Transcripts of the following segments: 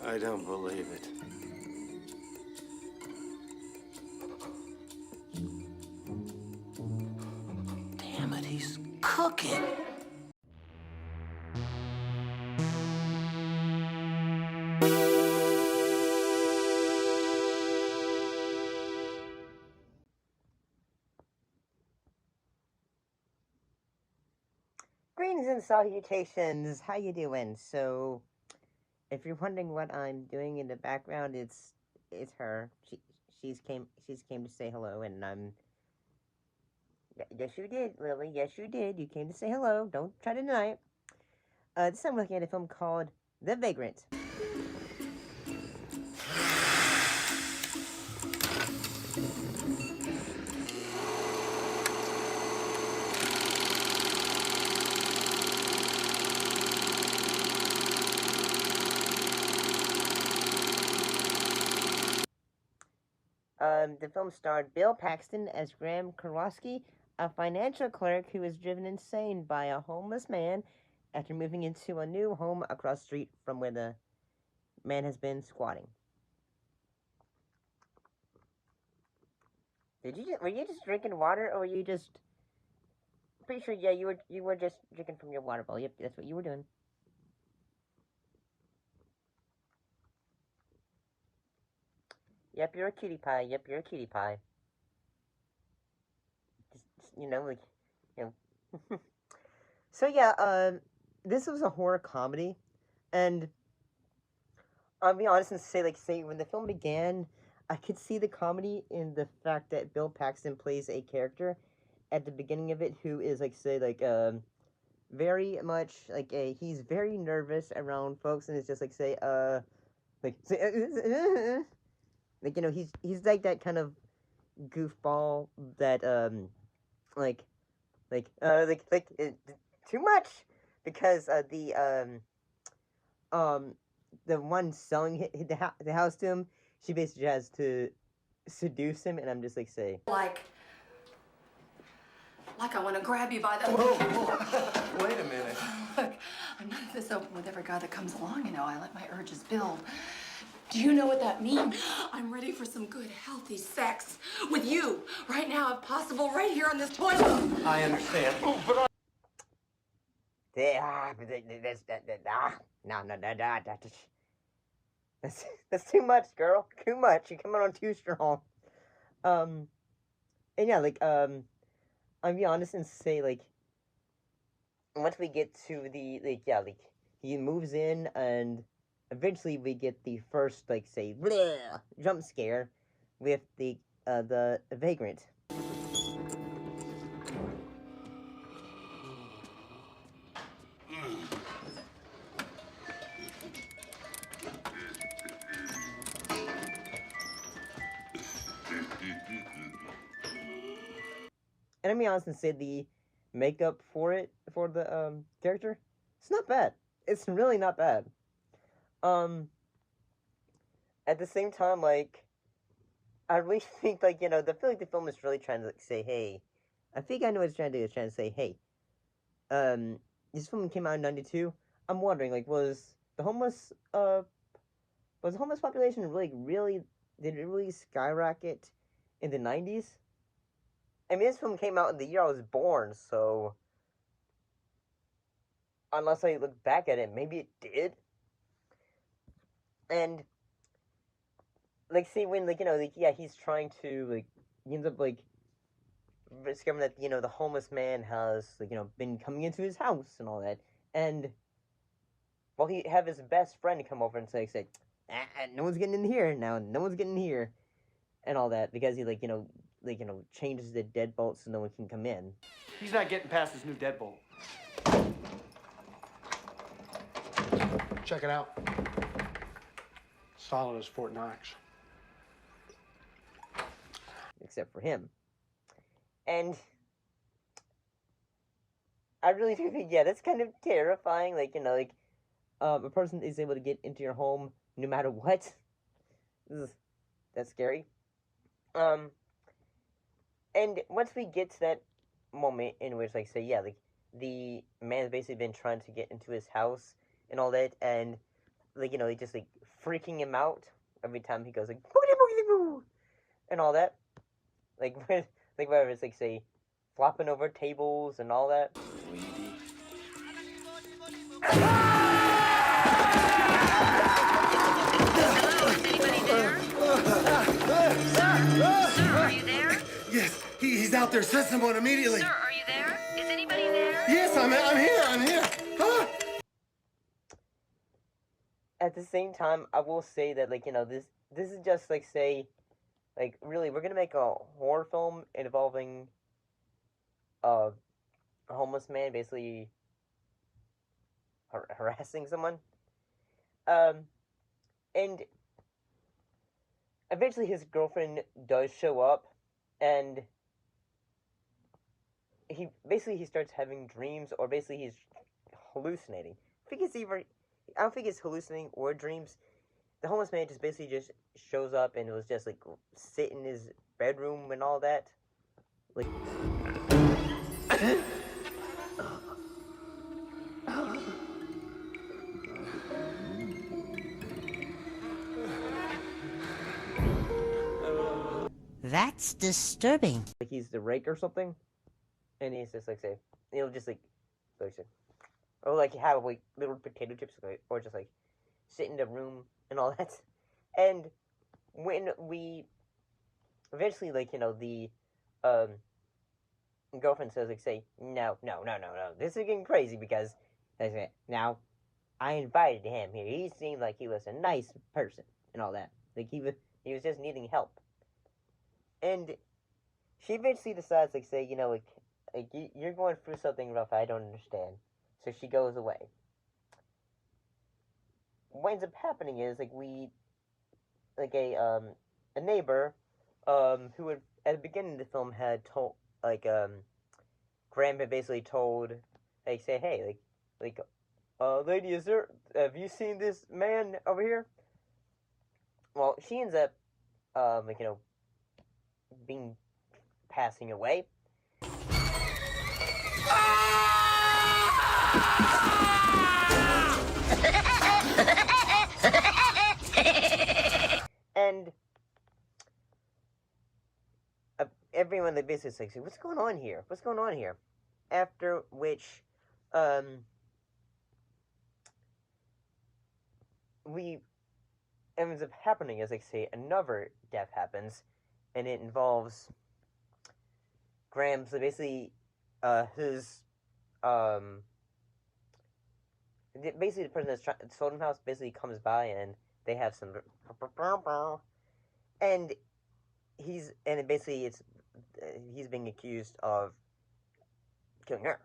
I don't believe it. Damn it, he's cooking. Greetings and salutations. How you doing? So, if you're wondering what I'm doing in the background, it's her. She's came to say hello, and yes you did, Lily. Yes you did. You came to say hello. Don't try to deny it. This time I'm looking at a film called The Vagrant. The film starred Bill Paxton as Graham Karwowski, a financial clerk who is driven insane by a homeless man after moving into a new home across the street from where the man has been squatting. Were you just drinking water, or were you just... Pretty sure, yeah, you were just drinking from your water bottle. Yep, that's what you were doing. Yep, you're a cutie pie. Yep, you're a cutie pie. You know, like, you know. So yeah, this was a horror comedy, and I'll be honest and say when the film began, I could see the comedy in the fact that Bill Paxton plays a character at the beginning of it who is very much he's very nervous around folks, and it's just he's like that kind of goofball that too much, because the one selling the house to him, she basically has to seduce him, and I'm just like I want to grab you by the... Whoa. Wait a minute. Look, I'm not this open with every guy that comes along, you know. I let my urges build. Do you know what that means? I'm ready for some good, healthy sex with you right now, if possible, right here on this toilet. I understand. Oh, but that's too much, girl. Too much. You're coming on too strong. And yeah, I'll be honest and say, once we get to the, he moves in, and eventually we get the first, jump scare with the Vagrant. And I'll be honest and say the makeup for the character, it's not bad. It's really not bad. At the same time, I really think, I feel like the film is really trying to say, hey, I think I know what it's trying to do. It's trying to say, hey, this film came out in '92. I'm wondering, was the homeless population did it really skyrocket in the '90s? I mean, this film came out in the year I was born, so unless I look back at it, maybe it did. And see, when he's trying to he ends up discovering that the homeless man has been coming into his house and all that, and well, he have his best friend come over and say no one's getting in here now, no one's getting in here, and all that, because he changes the deadbolt so no one can come in. he's not getting past his new deadbolt. Check it out. Solid as Fort Knox. Except for him. And I really do think, yeah, that's kind of terrifying. A person is able to get into your home no matter what. That's scary. And once we get to that moment in which, the man's basically been trying to get into his house and all that, and, he just, freaking him out every time he goes like boogity boogity boo and all that. Like wherever it's like say flopping over tables and all that. Sir, are you there? Yes, he's out there. Send someone immediately. Sir, are you there? Is anybody there? Yes, I'm here. Huh? At the same time, I will say that like this is just like say like really we're gonna make a horror film involving a homeless man basically harassing someone, and eventually his girlfriend does show up, and he starts having dreams, or basically he's hallucinating. I don't think it's hallucinating or dreams. The homeless man just basically just shows up and was just like sit in his bedroom and all that. Like That's disturbing. like he's the rake or something, and he's just like say he'll just like say, or like have like little potato chips, or just like sit in the room and all that. And when we eventually like the girlfriend says like say no, this is getting crazy because I say now I invited him here. He seemed like he was a nice person and all that. Like he was just needing help. And she eventually decides, like, say, like you're going through something rough. I don't understand. So she goes away. What ends up happening is, like, a neighbor, who had, at the beginning of the film had told, like, Graham had basically told, like, say, hey, lady, have you seen this man over here? Well, she ends up, passing away. And everyone that basically is like, what's going on here? What's going on here? After which, ends up happening is, like, say, another death happens, and it involves Graham. So basically, his basically the person that's sold him house basically comes by, and they have some, and basically he's being accused of killing her,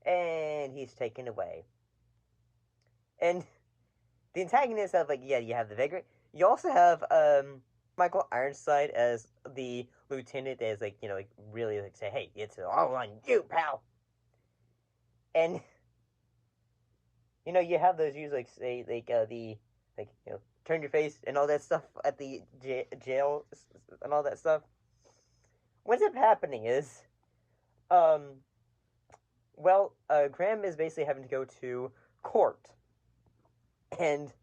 and he's taken away. And the antagonist of, like, yeah, you have the Vagrant. You also have Michael Ironside as the lieutenant that is, like, like, really, like, say, hey, it's all on you, pal. And you have those usually, like, say, like, turn your face and all that stuff at the jail and all that stuff. What's up happening is, Graham is basically having to go to court. And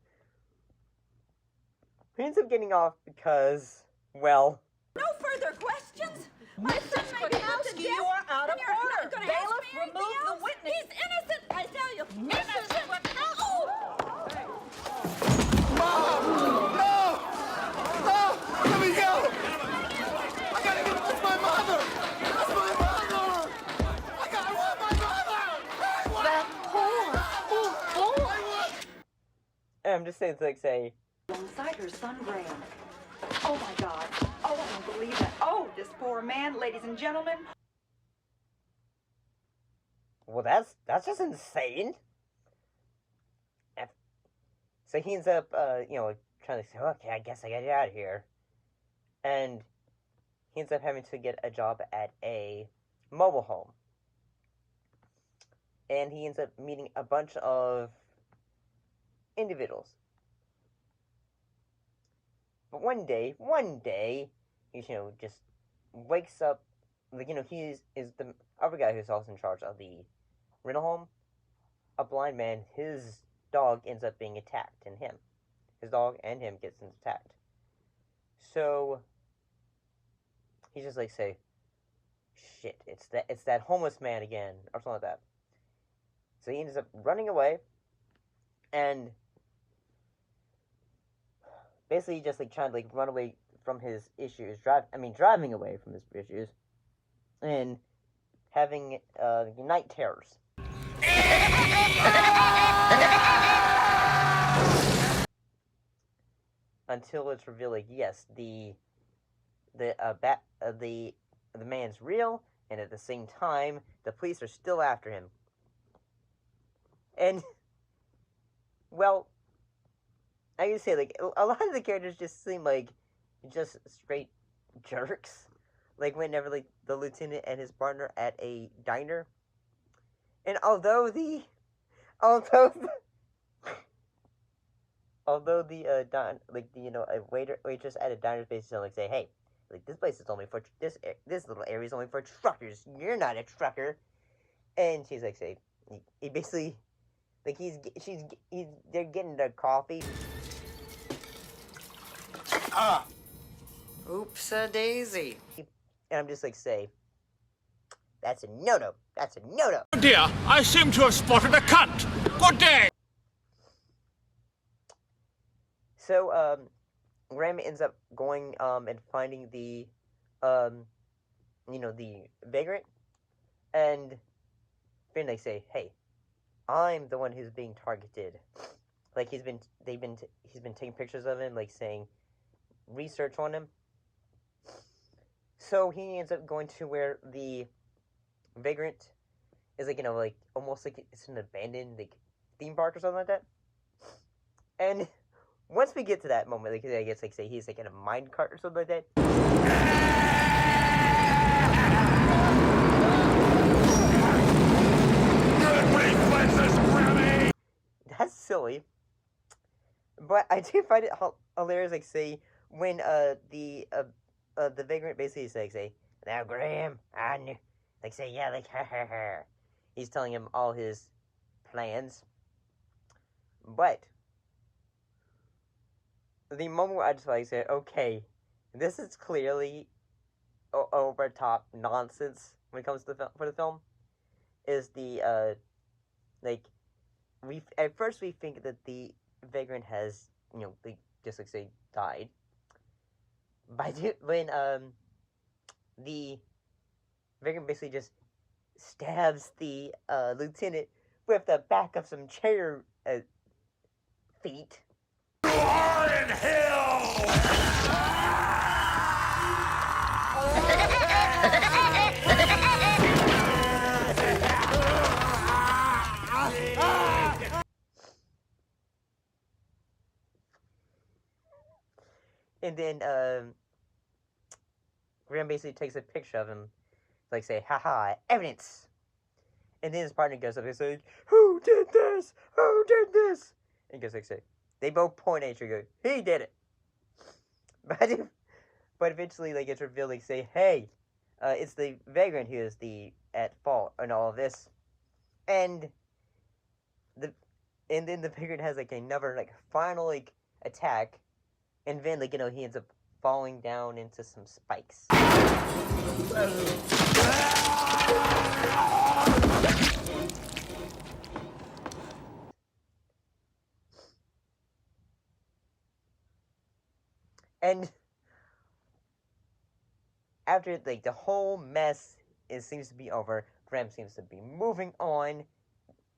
he ends up getting off because, well... No further questions? My son may be out to jail. You are out of order. Bailiff, remove the witness. He's innocent, I tell you. Innocent. Mom! No! No! Let me go! I gotta get... That's my mother! That's my mother! I want my mother! That whore. And I'm just saying, like, say... Alongside her son, Graham. Oh, my God. Oh, I don't believe that. Oh, this poor man, ladies and gentlemen. Well, that's just insane. So he ends up, trying to say, okay, I guess I gotta get out of here. And he ends up having to get a job at a mobile home. And he ends up meeting a bunch of individuals. But one day, he, just wakes up, like, he is the other guy who's also in charge of the rental home, a blind man. His dog ends up being attacked, and him. his dog and him gets attacked. So he's just like say, shit, it's that homeless man again, or something like that. So he ends up running away, and basically just like trying to like run away from his issues, driving away from his issues, and having night terrors. Until it's revealed, like, yes, the man's real, and at the same time, the police are still after him. And, well, I can say, like, a lot of the characters just seem like just straight jerks. Like, whenever, like, the lieutenant and his partner at a diner. And although the waitress at a diner basically like say, hey, like this place is only for this little area is only for truckers. You're not a trucker. And she's like, say, he basically, like they're getting their coffee. Oops-a-daisy. And I'm just like, say, that's a no-no. That's a no-no. Oh dear, I seem to have spotted a cunt. Good day. So, Graham ends up going, and finding the vagrant, and then they say, hey, I'm the one who's being targeted. Like, he's been taking pictures of him, like, saying, research on him. So, he ends up going to where the vagrant is, like, like, almost like it's an abandoned, like, theme park or something like that. And once we get to that moment, like, I guess, like, say he's, like, in a minecart or something like that. That's silly. But I do find it hilarious, like, say, when, the vagrant basically is, like, say, now, Graham, I knew, like, say, yeah, like, ha, ha, ha. He's telling him all his plans. But the moment where I just like said, okay, this is clearly over top nonsense when it comes to for the film, is the at first we think that the vagrant has just like say died. When the vagrant basically just stabs the lieutenant with the back of some chair feet. You are in hell! And then Graham basically takes a picture of him, like say, haha, evidence. And then his partner goes up and says, who did this? Who did this? And goes like say, they both point at each other, go, he did it. But eventually, like, it's revealed, like, say, hey, it's the vagrant who is at fault in all of this. And then the vagrant has, like, another, like, final, like, attack. And then, like, he ends up falling down into some spikes. And after, like, the whole mess seems to be over, Graham seems to be moving on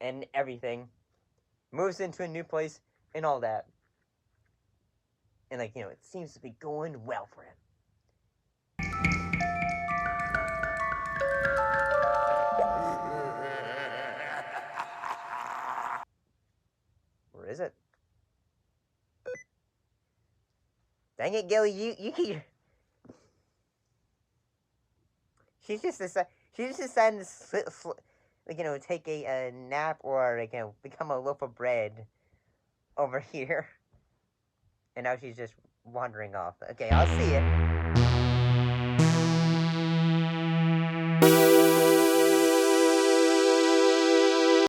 and everything. Moves into a new place and all that. And, like, it seems to be going well for him. Where is it? Dang it, Gilly, you keep... She just decided to take a nap or, like, become a loaf of bread over here. And now she's just wandering off. Okay, I'll see it.